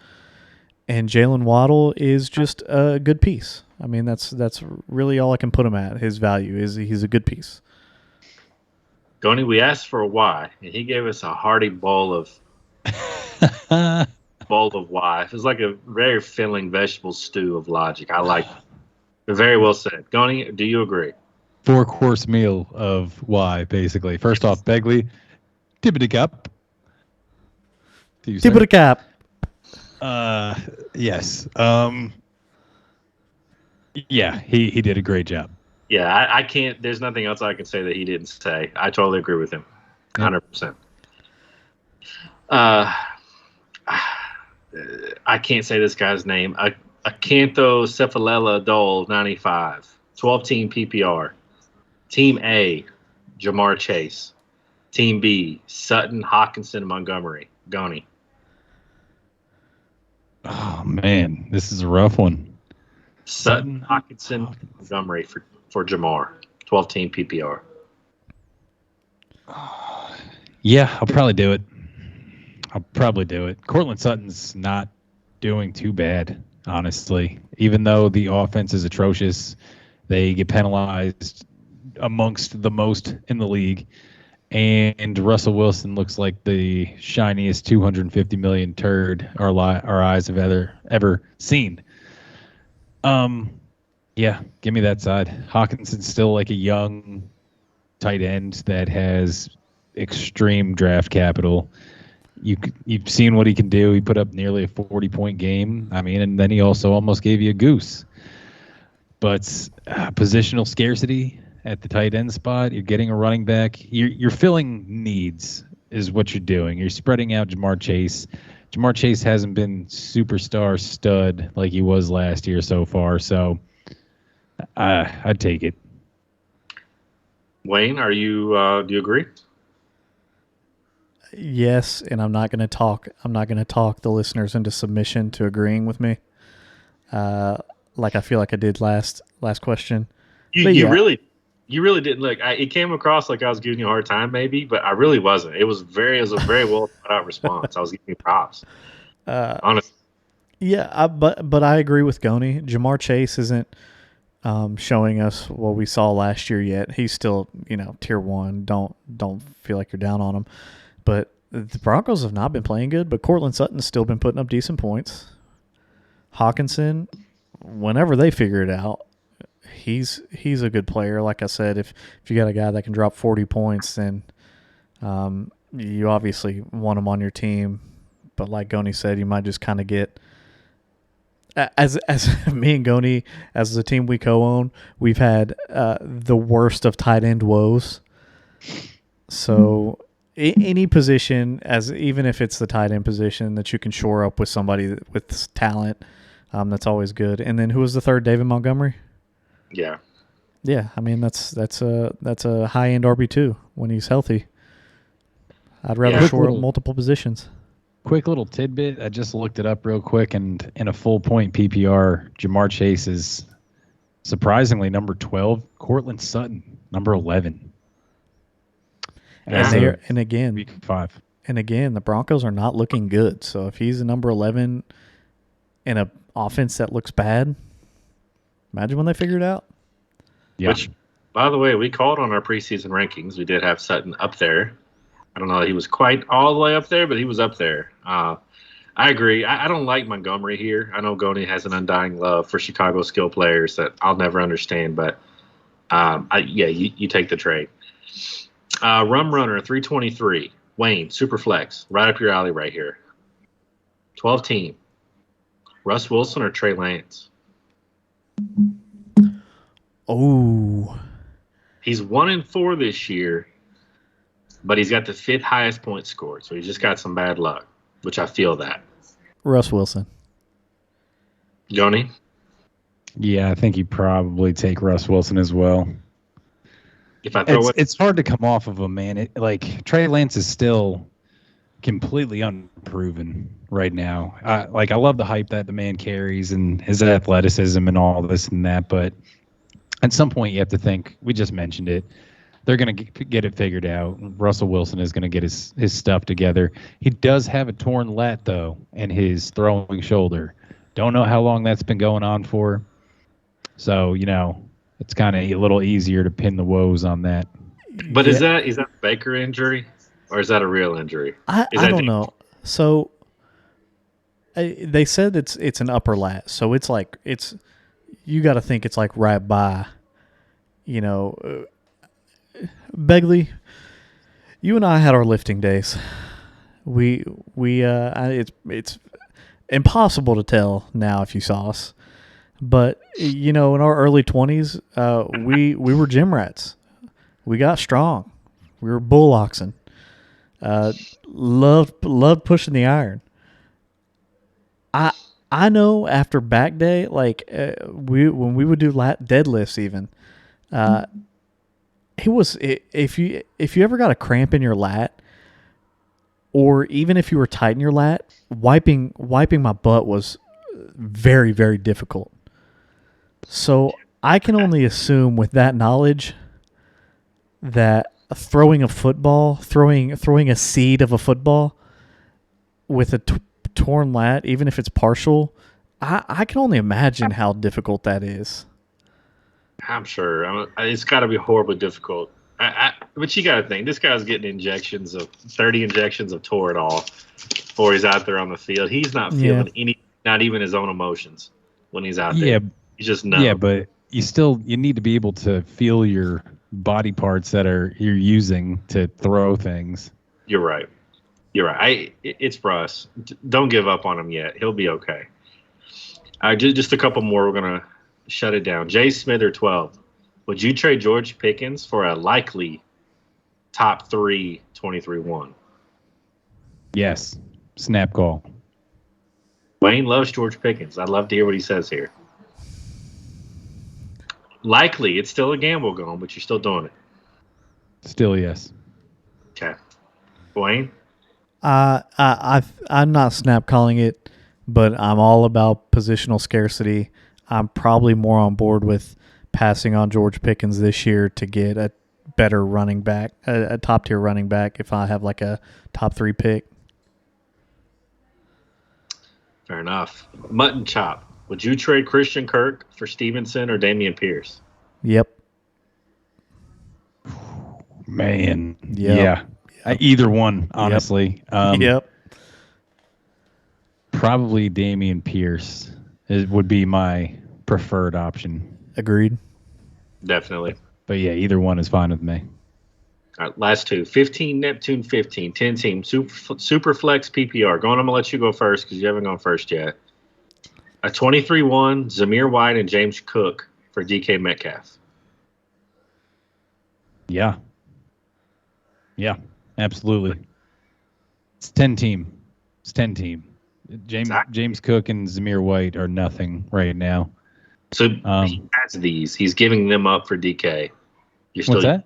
And Jalen Waddle is just a good piece. I mean, that's really all I can put him at. His value is he's a good piece. Goni, we asked for a why, and he gave us a hearty bowl of why. It was like a very filling vegetable stew of logic. I like it. Very well said. Goni, do you agree? 4-course meal of why, basically. First off, Begley, tippity cup. Tippity cap. Yes. Yeah, he did a great job. Yeah, I can't. There's nothing else I can say that he didn't say. I totally agree with him, 100%. I can't say this guy's name. Acanthocephalela Dole 95, 12-team PPR. Team A, Jamar Chase. Team B, Sutton, Hawkinson, Montgomery. Goni. Oh man, this is a rough one. Sutton, Hawkinson, Montgomery for Jamar, 12-team PPR. Yeah, I'll probably do it. Cortland Sutton's not doing too bad, honestly. Even though the offense is atrocious, they get penalized amongst the most in the league. And Russell Wilson looks like the shiniest 250 million turd our eyes have ever seen. Yeah, give me that side. Hawkinson's still like a young tight end that has extreme draft capital. You've seen what he can do. He put up nearly a 40-point game. I mean, and then he also almost gave you a goose. But positional scarcity at the tight end spot. You're getting a running back. You're filling needs is what you're doing. You're spreading out Jamar Chase. Jamar Chase hasn't been superstar stud like he was last year so far. So I'd take it. Wayne, do you agree? Yes, and I'm not going to talk the listeners into submission to agreeing with me. Like I feel like I did last question. You really didn't look. It came across like I was giving you a hard time, maybe, but I really wasn't. It was a very well thought out response. I was giving you props. Honestly. Yeah, but I agree with Goni. Jamar Chase isn't showing us what we saw last year yet. He's still, tier 1. Don't feel like you're down on him. But the Broncos have not been playing good, but Cortland Sutton's still been putting up decent points. Hawkinson, whenever they figure it out, he's a good player. Like I said, if you got a guy that can drop 40 points, then you obviously want him on your team. But like Goni said, you might just kind of get as me and Goni, as the team we co-own, we've had the worst of tight end woes. So any position, even if it's the tight end position, that you can shore up with somebody with talent, that's always good. And then who was the third? David Montgomery. Yeah. Yeah, I mean that's a high end RB2 when he's healthy. I'd rather shore up multiple positions. Quick little tidbit. I just looked it up real quick, and in a full point PPR, Jamar Chase is surprisingly number 12. Cortland Sutton, number 11. And again, week 5. And again, the Broncos are not looking good. So if he's a number 11 in an offense that looks bad, imagine when they figure it out. Yeah. Which, by the way, we called on our preseason rankings. We did have Sutton up there. I don't know that he was quite all the way up there, but he was up there. I agree. I don't like Montgomery here. I know Goni has an undying love for Chicago skill players that I'll never understand, but you take the trade. Rum Runner 323. Wayne, super flex, right up your alley right here. 12 team. Russ Wilson or Trey Lance? Oh. He's 1-4 this year, but he's got the 5th highest point scored, so he's just got some bad luck, which I feel that. Russ Wilson. Goni? Yeah, I think you probably take Russ Wilson as well. It's hard to come off of him, man. Trey Lance is still completely unproven right now. I love the hype that the man carries and his athleticism and all this and that, but at some point you have to think, we just mentioned it, they're going to get it figured out. Russell Wilson is going to get his stuff together. He does have a torn lat, though, in his throwing shoulder. Don't know how long that's been going on for. So, it's kind of a little easier to pin the woes on that. But is that a Baker injury, or is that a real injury? I don't know. So they said it's an upper lat, so it's you got to think it's like right by, Begley. You and I had our lifting days. It's impossible to tell now if you saw us, but in our early 20s, we were gym rats. We got strong. We were bull oxen. Loved pushing the iron. I know after back day, when we would do deadlifts even, if you ever got a cramp in your lat, or even if you were tight in your lat, wiping my butt was very, very difficult. So I can only assume with that knowledge that throwing a seed of a football with a torn lat, even if it's partial, I can only imagine how difficult that is. I'm sure. It's got to be horribly difficult. But you got to think, this guy's getting 30 injections of Toradol before he's out there on the field. He's not feeling not even his own emotions when he's out there. He's just numb. Yeah, but you need to be able to feel your body parts that you're using to throw things. You're right. It's for us. Don't give up on him yet. He'll be okay. Just a couple more. We're going to shut it down. Jay Smither, 12. Would you trade George Pickens for a likely top 3 23-1? Yes. Snap call. Wayne loves George Pickens. I'd love to hear what he says here. Likely. It's still a gamble going, but you're still doing it. Still yes. Okay. Wayne? I'm not snap calling it, but I'm all about positional scarcity. I'm probably more on board with passing on George Pickens this year to get a better running back, a top tier running back, if I have like a top 3 pick. Fair enough. Mutton Chop. Would you trade Christian Kirk for Stevenson or Damian Pierce? Yep. Man. Yep. Yeah. Either one, honestly. Yep. Probably Damian Pierce would be my preferred option. Agreed. Definitely. But yeah, either one is fine with me. All right, last two. 15 Neptune 15, 10 team, super flex PPR. I'm going to let you go first because you haven't gone first yet. A 23-1, Zamir White and James Cook for DK Metcalf. Yeah. Yeah, absolutely. It's 10 team. James Cook and Zamir White are nothing right now. So he has these. He's giving them up for DK. What's that?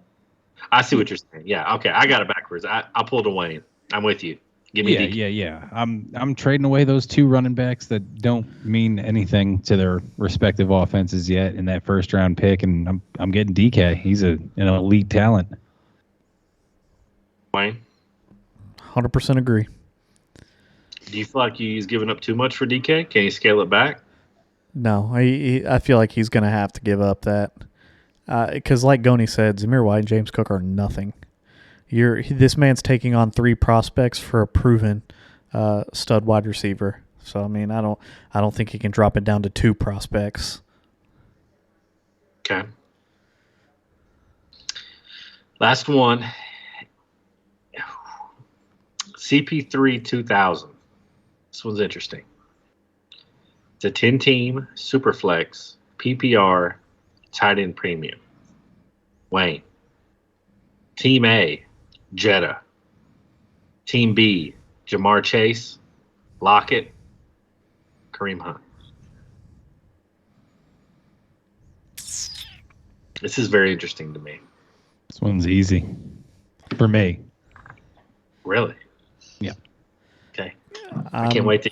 I see what you're saying. Yeah, okay. I got it backwards. I'll pull to Wayne. I'm with you. Give me DK. Yeah. I'm trading away those 2 running backs that don't mean anything to their respective offenses yet in that first round pick, and I'm getting DK. He's an elite talent. Wayne? 100% agree. Do you feel like he's giving up too much for DK? Can he scale it back? No, I feel like he's going to have to give up that. Because like Goni said, Zamir White and James Cook are nothing. This man's taking on 3 prospects for a proven stud wide receiver. So I mean, I don't think he can drop it down to 2 prospects. Okay. Last one. CP3 2000. This one's interesting. It's a 10-team Superflex PPR tight end premium. Wayne. Team A, Jetta. Team B, Jamar Chase, Lockett, Kareem Hunt. This is very interesting to me. This one's easy for me. Really? Yeah. Okay. I can't wait to.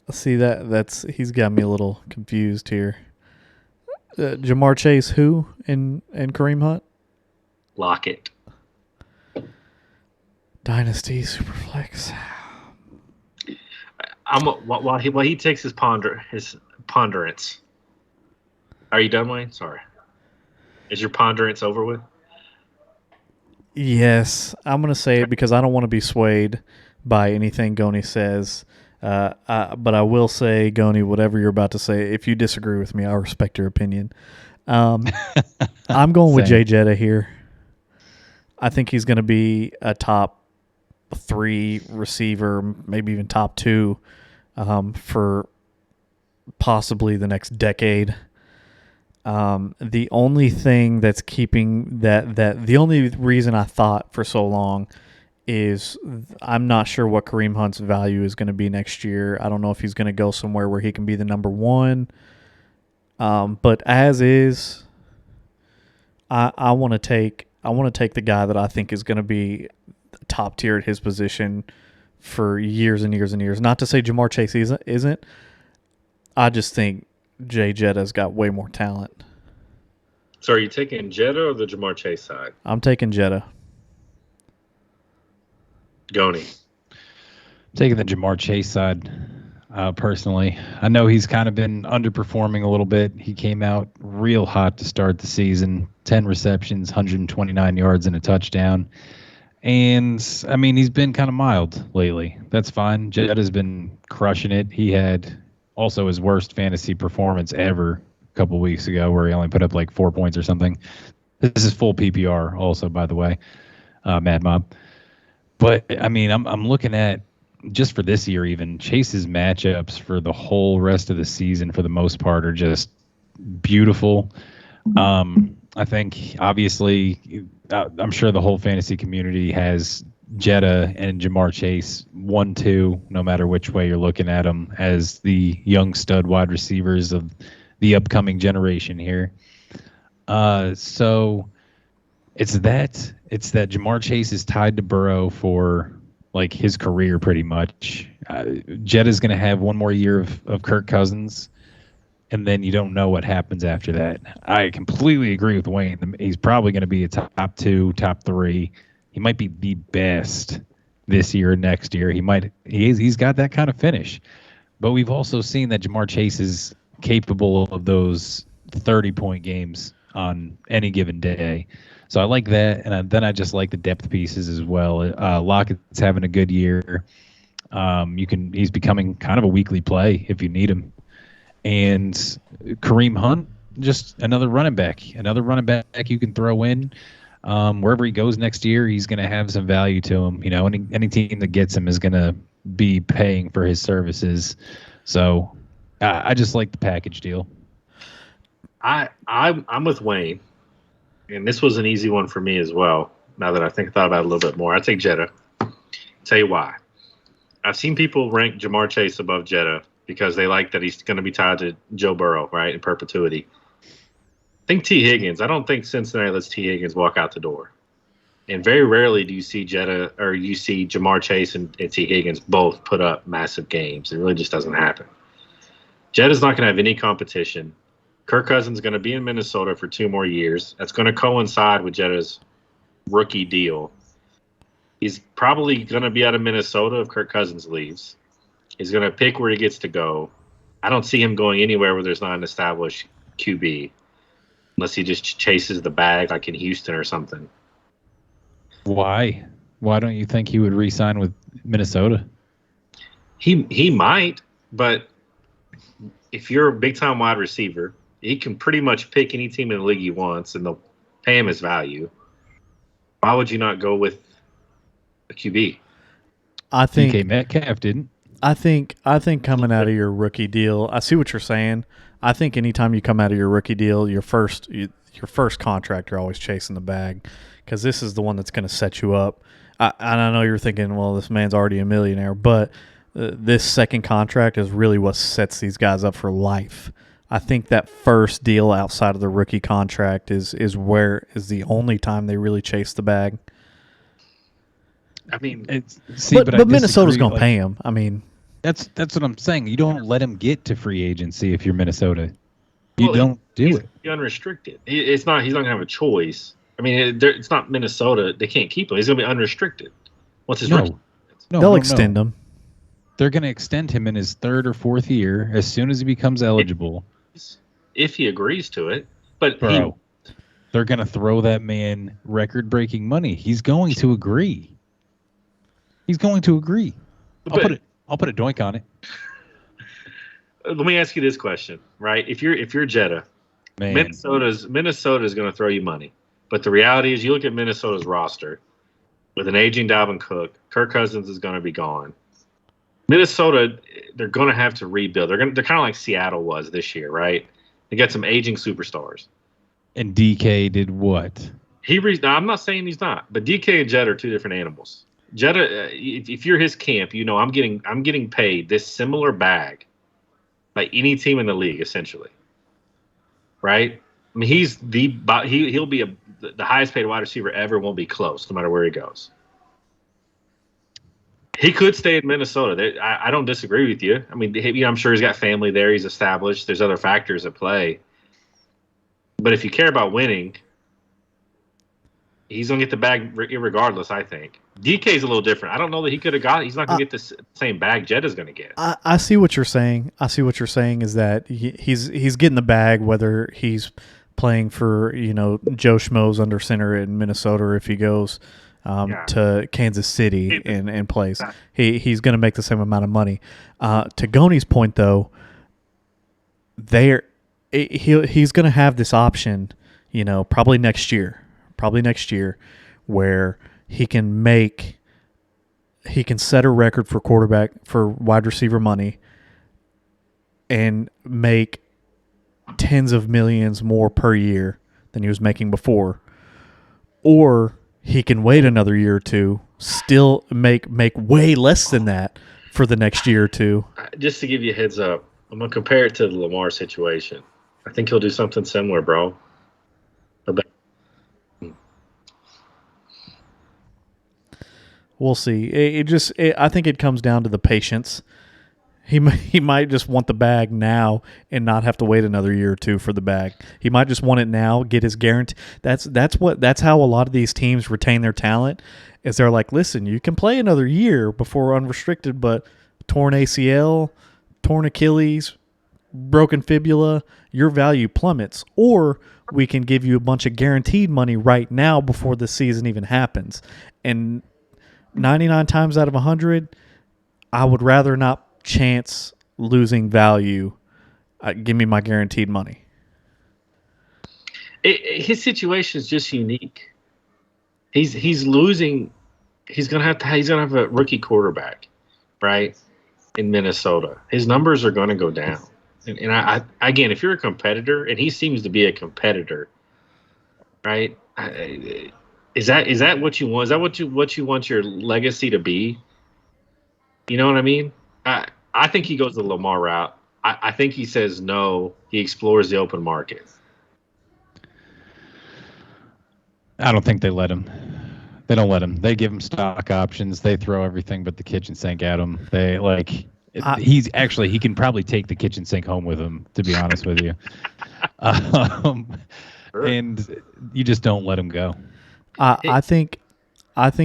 See that's he's got me a little confused here. Jamar Chase, who and Kareem Hunt? Lockett. Dynasty Superflex. While he takes his ponderance. Are you done, Wayne? Sorry. Is your ponderance over with? Yes, I'm going to say it because I don't want to be swayed by anything Goni says. But I will say, Goni, whatever you're about to say, if you disagree with me, I respect your opinion. I'm going with Jay Jetta here. I think he's going to be a top 3 receiver, maybe even top 2 for possibly the next decade. The only thing that's keeping the only reason I thought for so long is I'm not sure what Kareem Hunt's value is going to be next year. I don't know if he's going to go somewhere where he can be the number 1. But as is, I want to take the guy that I think is going to be top tier at his position for years and years and years. Not to say Jamar Chase isn't. I just think Jay Jetta's got way more talent. So are you taking Jetta or the Jamar Chase side? I'm taking Jetta. Goni. Taking the Jamar Chase side, personally. I know he's kind of been underperforming a little bit. He came out real hot to start the season. 10 receptions, 129 yards, and a touchdown. And, I mean, he's been kind of mild lately. That's fine. Jetta's been crushing it. He had also his worst fantasy performance ever a couple weeks ago where he only put up like 4 points or something. This is full PPR also, by the way, Mad Mob. But, I mean, I'm looking at, just for this year even, Chase's matchups for the whole rest of the season for the most part are just beautiful. I think, obviously, I'm sure the whole fantasy community has Jetta and Jamar Chase 1-2, no matter which way you're looking at them, as the young stud wide receivers of the upcoming generation here. So it's that Jamar Chase is tied to Burrow for like his career pretty much. Jetta's going to have one more year of Kirk Cousins, and then you don't know what happens after that. I completely agree with Wayne. He's probably going to be a top 2, top 3. He might be the best this year or next year. He's got that kind of finish. But we've also seen that Jamar Chase is capable of those 30-point games on any given day. So I like that, and then I just like the depth pieces as well. Lockett's having a good year. He's becoming kind of a weekly play if you need him. And Kareem Hunt, just another running back you can throw in. Wherever he goes next year, he's going to have some value to him. You know, any team that gets him is going to be paying for his services. So I just like the package deal. I'm with Wayne, and this was an easy one for me as well. Now that I thought about it a little bit more, I take Jetta. Tell you why. I've seen people rank Jamar Chase above Jetta because they like that he's going to be tied to Joe Burrow, right, in perpetuity. Think T. Higgins. I don't think Cincinnati lets T. Higgins walk out the door. And very rarely do you see Jetta or you see Jamar Chase and T. Higgins both put up massive games. It really just doesn't happen. Jetta's not going to have any competition. Kirk Cousins is going to be in Minnesota for 2 more years. That's going to coincide with Jetta's rookie deal. He's probably going to be out of Minnesota if Kirk Cousins leaves. He's going to pick where he gets to go. I don't see him going anywhere where there's not an established QB unless he just chases the bag like in Houston or something. Why? Why don't you think he would re-sign with Minnesota? He might, but if you're a big-time wide receiver, he can pretty much pick any team in the league he wants, and they'll pay him his value. Why would you not go with a QB? I think DK Metcalf didn't. I think coming out of your rookie deal, I see what you're saying. I think anytime you come out of your rookie deal, your first contract, you're always chasing the bag because this is the one that's going to set you up. And I know you're thinking, well, this man's already a millionaire, but this second contract is really what sets these guys up for life. I think that first deal outside of the rookie contract is the only time they really chase the bag. I mean, but Minnesota's going to pay him. I mean, that's what I'm saying. You don't let him get to free agency if you're Minnesota. You don't do it. He's unrestricted. He's not going to have a choice. I mean, it's not Minnesota. They can't keep him. He's going to be unrestricted. What's his rookie? They'll extend him. They're going to extend him in his 3rd or 4th year as soon as he becomes eligible. If he agrees to it. But they're going to throw that man record-breaking money. He's going to agree. He's going to agree. I'll put a doink on it. Let me ask you this question, right? If you're Jetta, Man. Minnesota's going to throw you money, but the reality is, you look at Minnesota's roster with an aging Dalvin Cook. Kirk Cousins is going to be gone. Minnesota, they're going to have to rebuild. They're kind of like Seattle was this year, right? They got some aging superstars. And DK did what? Now, I'm not saying he's not, but DK and Jetta are two different animals. Jetta, if you're his camp, you know I'm getting paid this similar bag by any team in the league, essentially. Right? I mean, he'll be the highest paid wide receiver ever. Won't be close, no matter where he goes. He could stay in Minnesota. I don't disagree with you. I mean, I'm sure he's got family there. He's established. There's other factors at play. But if you care about winning, he's going to get the bag regardless, I think. DK's a little different. I don't know that he could have got it. He's not going to get the same bag Jetta's going to get. I see what you're saying. I see what you're saying is that he's getting the bag whether he's playing for, Joe Schmo's under center in Minnesota, or if he goes to Kansas City and plays. He's going to make the same amount of money. To Goni's point, though, he's going to have this option, probably next year, where he can set a record for wide receiver money and make tens of millions more per year than he was making before. Or he can wait another year or two, still make way less than that for the next year or two. Just to give you a heads up, I'm going to compare it to the Lamar situation. I think he'll do something similar, bro. We'll see. I think it comes down to the patience. He might just want the bag now and not have to wait another year or two for the bag. He might just want it now, get his guarantee. That's how a lot of these teams retain their talent. Is they're like, listen, you can play another year before unrestricted, but torn ACL, torn Achilles, broken fibula, your value plummets. Or we can give you a bunch of guaranteed money right now before the season even happens. And 99 times out of 100, I would rather not chance losing value. Give me my guaranteed money. His situation is just unique. He's losing. He's gonna have a rookie quarterback, right? In Minnesota, his numbers are going to go down. And I again, if you're a competitor, and he seems to be a competitor, right? Is that what you want? Is that what you want your legacy to be? You know what I mean? I think he goes the Lamar route. I think he says no. He explores the open market. I don't think they let him. They don't let him. They give him stock options. They throw everything but the kitchen sink at him. He can probably take the kitchen sink home with him, to be honest with you. Sure. And you just don't let him go. I think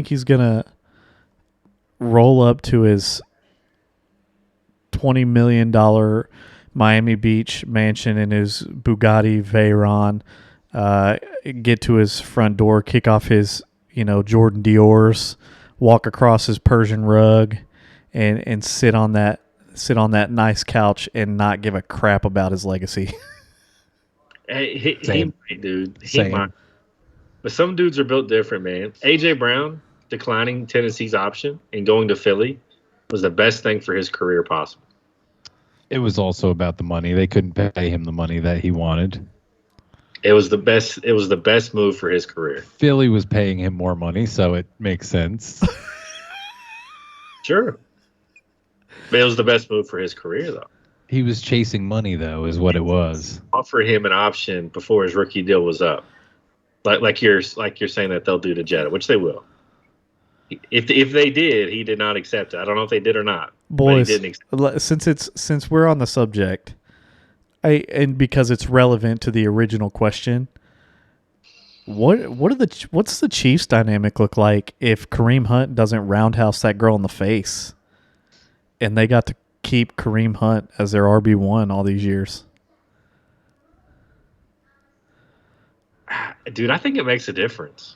he's gonna roll up to his $20 million Miami Beach mansion in his Bugatti Veyron, get to his front door, kick off his Jordan Dior's, walk across his Persian rug, and sit on that nice couch and not give a crap about his legacy. He might, dude. Same. Might. But some dudes are built different, man. A.J. Brown declining Tennessee's option and going to Philly was the best thing for his career possible. It was also about the money. They couldn't pay him the money that he wanted. It was the best move for his career. Philly was paying him more money, so it makes sense. Sure. But it was the best move for his career, though. He was chasing money, though, is what it was. Offer him an option before his rookie deal was up. Like you're saying that they'll do to Jetta, which they will. If they did, he did not accept it. I don't know if they did or not. Boys, but he didn't since we're on the subject, and because it's relevant to the original question, what's the Chiefs dynamic look like if Kareem Hunt doesn't roundhouse that girl in the face, and they got to keep Kareem Hunt as their RB1 all these years? Dude, I think it makes a difference.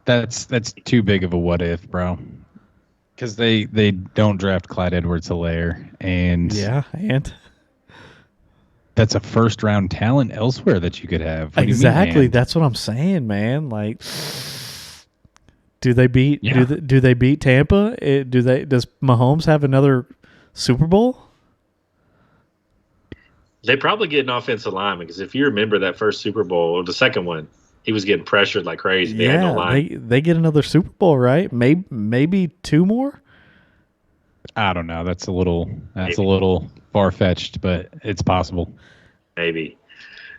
That's too big of a what if, bro. Because they don't draft Clyde Edwards-Helaire, and that's a first round talent elsewhere that you could have. What exactly. do you mean, that's what I'm saying, man. Like, do they beat do they beat Tampa? Does Mahomes have another Super Bowl? They probably get an offensive lineman because if you remember that first Super Bowl or the second one, he was getting pressured like crazy. They had no line. They get another Super Bowl, right? Maybe two more. I don't know. That's a little far fetched, but it's possible. Maybe.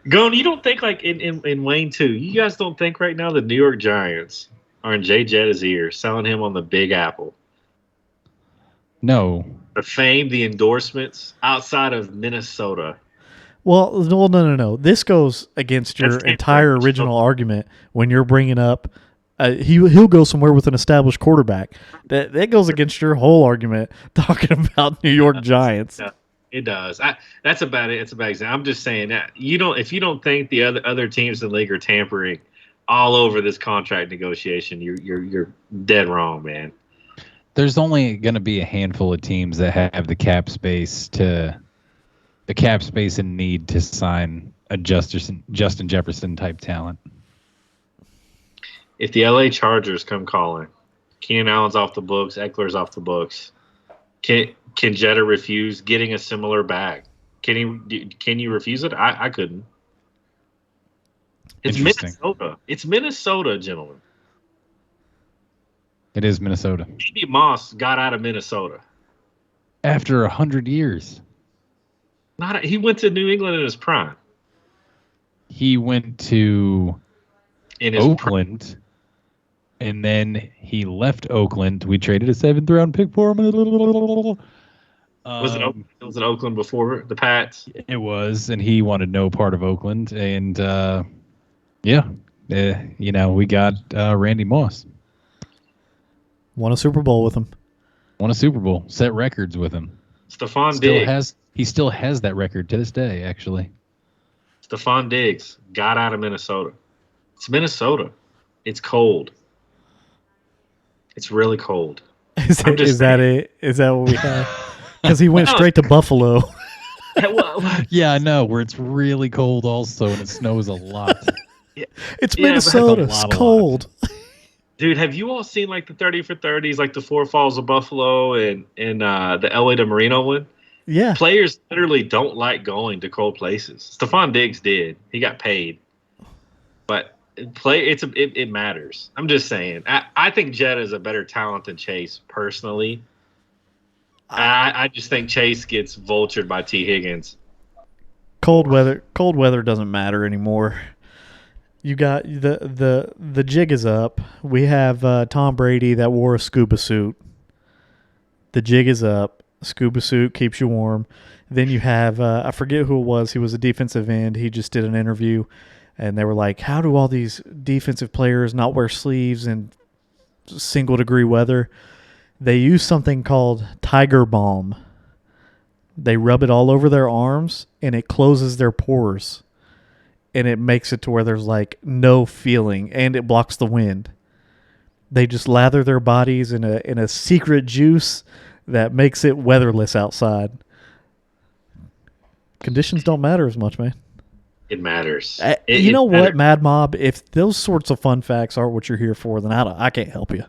Gone, you don't think like in Wayne too? You guys don't think right now the New York Giants are in Jay Jetta's ear, selling him on the Big Apple? No. The fame, the endorsements outside of Minnesota. Well, no. This goes against your entire original argument when you're bringing up he'll go somewhere with an established quarterback. That goes against your whole argument talking about New York Giants. Yeah, it does. That's about it. It's a bad example. I'm just saying that if you don't think the other teams in the league are tampering all over this contract negotiation, you're dead wrong, man. There's only going to be a handful of teams that have the cap space and need to sign a Justin Jefferson type talent. If the LA Chargers come calling, Keenan Allen's off the books, Eckler's off the books. Can Jetta refuse getting a similar bag? Can you refuse it? I couldn't. It's Minnesota. It's Minnesota, gentlemen. It is Minnesota. Maybe Moss got out of Minnesota after 100 years. He went to New England in his prime. He went to Oakland, and then he left Oakland. We traded a 7th round pick for him. Was it Oakland before the Pats? It was, and he wanted no part of Oakland. And we got Randy Moss. Won a Super Bowl with him. Won a Super Bowl. Set records with him. Stephon Diggs. He still has that record to this day, actually. Stephon Diggs got out of Minnesota. It's Minnesota. It's cold. It's really cold. Is that what we have? Because he went straight to Buffalo. Yeah, I know, where it's really cold also, and it snows a lot. It's Minnesota. It's cold. Dude, have you all seen like the 30 for 30s, like the Four Falls of Buffalo and the LA to Marino one? Yeah. Players literally don't like going to cold places. Stephon Diggs did. He got paid. But it matters. I'm just saying. I think Jetta is a better talent than Chase, personally. I just think Chase gets vultured by T. Higgins. Cold weather doesn't matter anymore. You got the jig is up. We have Tom Brady that wore a scuba suit. The jig is up. Scuba suit keeps you warm. Then you have I forget who it was. He was a defensive end. He just did an interview, and they were like, "How do all these defensive players not wear sleeves in single degree weather?" They use something called Tiger Balm. They rub it all over their arms, and it closes their pores. And it makes it to where there's like no feeling, and it blocks the wind. They just lather their bodies in a secret juice that makes it weatherless outside. Conditions don't matter as much, man. It matters. You know what, Mad Mob? If those sorts of fun facts aren't what you're here for, then I can't help you.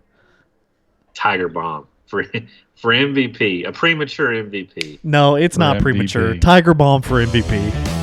Tiger Balm for MVP, a premature MVP. No, it's not MVP. premature. Tiger Balm for MVP.